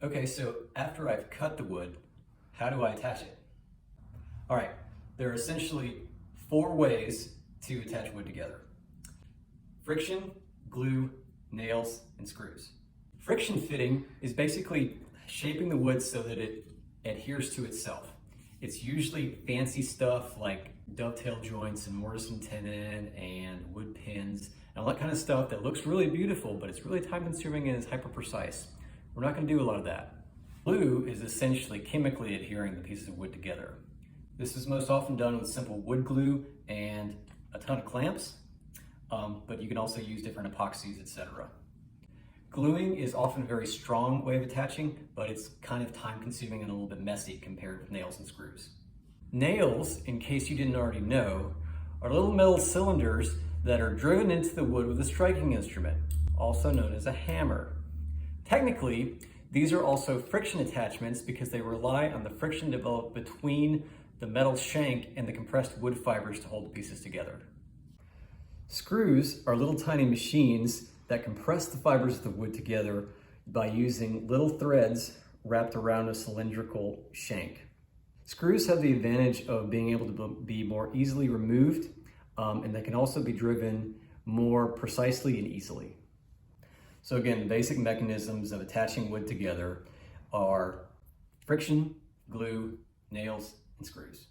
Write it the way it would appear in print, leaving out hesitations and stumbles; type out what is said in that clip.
Okay, so after I've cut the wood, how do I attach it? All right, there are essentially 4 ways to attach wood together: friction, glue, nails, and screws. Friction fitting is basically shaping the wood so that it adheres to itself. It's usually fancy stuff like dovetail joints and mortise and tenon and wood pins and all that kind of stuff that looks really beautiful, but it's really time consuming and is hyper precise. We're not going to do a lot of that. Glue is essentially chemically adhering the pieces of wood together. This is most often done with simple wood glue and a ton of clamps, but you can also use different epoxies, etc. Gluing is often a very strong way of attaching, but it's kind of time consuming and a little bit messy compared with nails and screws. Nails, in case you didn't already know, are little metal cylinders that are driven into the wood with a striking instrument, also known as a hammer. Technically, these are also friction attachments because they rely on the friction developed between the metal shank and the compressed wood fibers to hold the pieces together. Screws are little tiny machines that compress the fibers of the wood together by using little threads wrapped around a cylindrical shank. Screws have the advantage of being able to be more easily removed, and they can also be driven more precisely and easily. So again, the basic mechanisms of attaching wood together are friction, glue, nails, and screws.